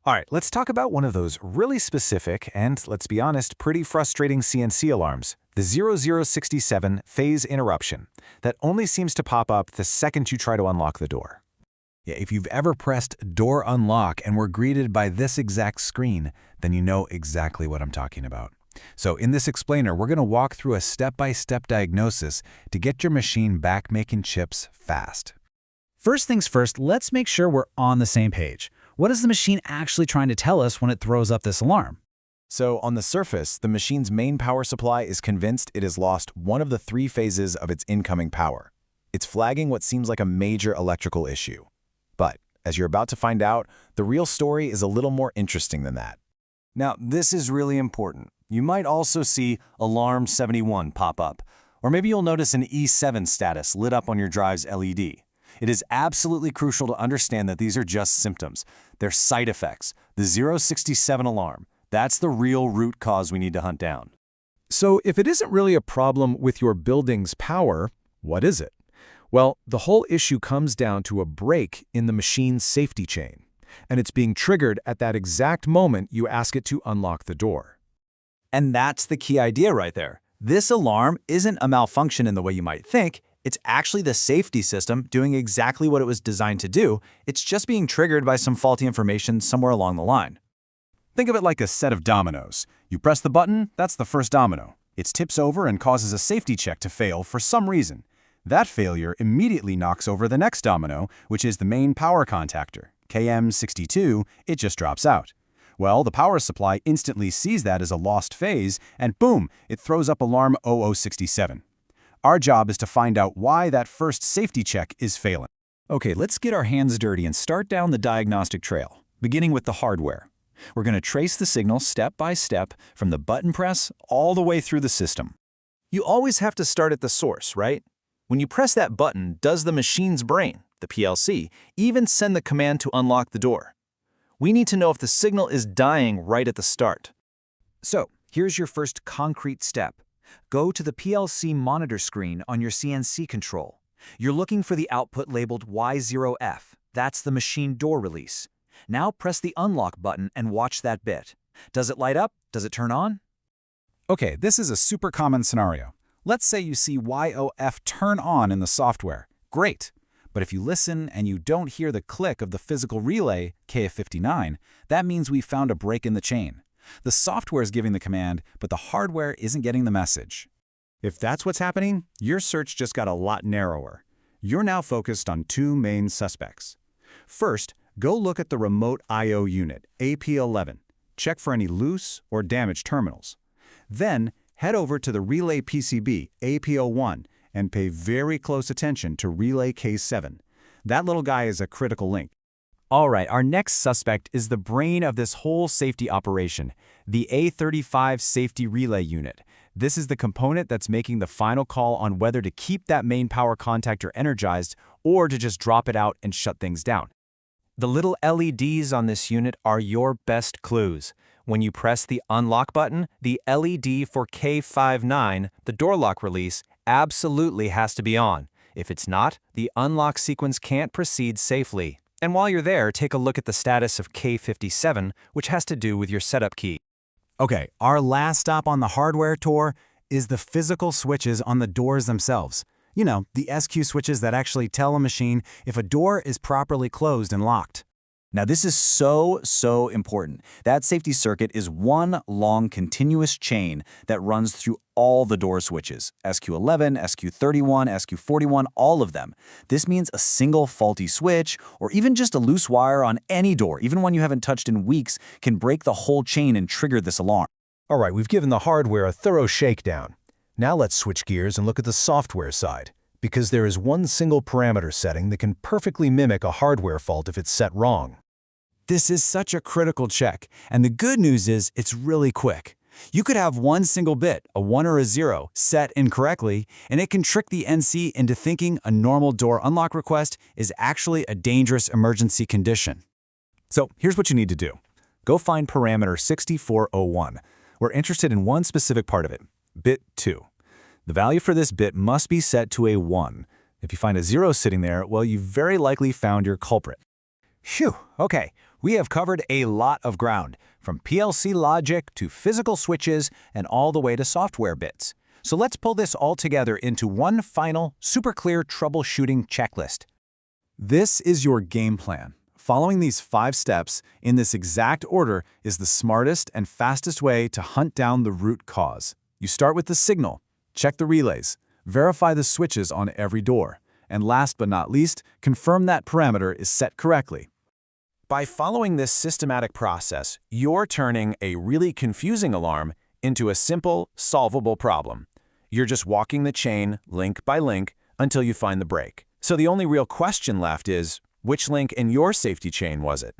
All right, let's talk about one of those really specific and, let's be honest, pretty frustrating CNC alarms, the 0067 phase interruption, that only seems to pop up the second you try to unlock the door. Yeah, if you've ever pressed door unlock and were greeted by this exact screen, then you know exactly what I'm talking about. So in this explainer, we're going to walk through a step-by-step diagnosis to get your machine back making chips fast. First things first, let's make sure we're on the same page. What is the machine actually trying to tell us when it throws up this alarm? So on the surface, the machine's main power supply is convinced it has lost one of the 3 phases of its incoming power. It's flagging what seems like a major electrical issue. But, as you're about to find out, the real story is a little more interesting than that. Now, this is really important. You might also see Alarm 71 pop up, or maybe you'll notice an E7 status lit up on your drive's LED. It is absolutely crucial to understand that these are just symptoms. They're side effects. The 067 alarm, that's the real root cause we need to hunt down. So if it isn't really a problem with your building's power, what is it? Well, the whole issue comes down to a break in the machine's safety chain, and it's being triggered at that exact moment you ask it to unlock the door. And that's the key idea right there. This alarm isn't a malfunction in the way you might think. It's actually the safety system doing exactly what it was designed to do. It's just being triggered by some faulty information somewhere along the line. Think of it like a set of dominoes. You press the button, that's the first domino. It tips over and causes a safety check to fail for some reason. That failure immediately knocks over the next domino, which is the main power contactor. KM62, it just drops out. Well, the power supply instantly sees that as a lost phase, and boom, it throws up alarm 0067. Our job is to find out why that first safety check is failing. Okay, let's get our hands dirty and start down the diagnostic trail, beginning with the hardware. We're going to trace the signal step by step from the button press all the way through the system. You always have to start at the source, right? When you press that button, does the machine's brain, the PLC, even send the command to unlock the door? We need to know if the signal is dying right at the start. So, here's your first concrete step. Go to the PLC monitor screen on your CNC control. You're looking for the output labeled Y0F. That's the machine door release. Now press the unlock button and watch that bit. Does it light up? Does it turn on? Okay, this is a super common scenario. Let's say you see YOF turn on in the software. Great. But if you listen and you don't hear the click of the physical relay, KA59, that means we found a break in the chain. The software is giving the command, but the hardware isn't getting the message. If that's what's happening, your search just got a lot narrower. You're now focused on 2 main suspects. First, go look at the remote I/O unit, AP11. Check for any loose or damaged terminals. Then, head over to the Relay PCB, AP01, and pay very close attention to Relay K7. That little guy is a critical link. All right, our next suspect is the brain of this whole safety operation, the A35 safety relay unit. This is the component that's making the final call on whether to keep that main power contactor energized or to just drop it out and shut things down. The little LEDs on this unit are your best clues. When you press the unlock button, the LED for K59, the door lock release, absolutely has to be on. If it's not, the unlock sequence can't proceed safely. And while you're there, take a look at the status of K57, which has to do with your setup key. Okay, our last stop on the hardware tour is the physical switches on the doors themselves. You know, the SQ switches that actually tell a machine if a door is properly closed and locked. Now this is so important. That safety circuit is one long continuous chain that runs through all the door switches, SQ11, SQ31, SQ41, all of them. This means a single faulty switch, or even just a loose wire on any door, even one you haven't touched in weeks, can break the whole chain and trigger this alarm. All right, we've given the hardware a thorough shakedown. Now let's switch gears and look at the software side, because there is one single parameter setting that can perfectly mimic a hardware fault if it's set wrong. This is such a critical check, and the good news is it's really quick. You could have one single bit, a 1 or a 0, set incorrectly, and it can trick the NC into thinking a normal door unlock request is actually a dangerous emergency condition. So here's what you need to do. Go find parameter 6401. We're interested in one specific part of it, bit 2. The value for this bit must be set to a 1. If you find a 0 sitting there, well, you very likely found your culprit. Phew, okay. We have covered a lot of ground, from PLC logic to physical switches and all the way to software bits. So let's pull this all together into one final, super clear troubleshooting checklist. This is your game plan. Following these 5 steps in this exact order is the smartest and fastest way to hunt down the root cause. You start with the signal, check the relays, verify the switches on every door, and last but not least, confirm that parameter is set correctly. By following this systematic process, you're turning a really confusing alarm into a simple, solvable problem. You're just walking the chain, link by link, until you find the break. So the only real question left is, which link in your safety chain was it?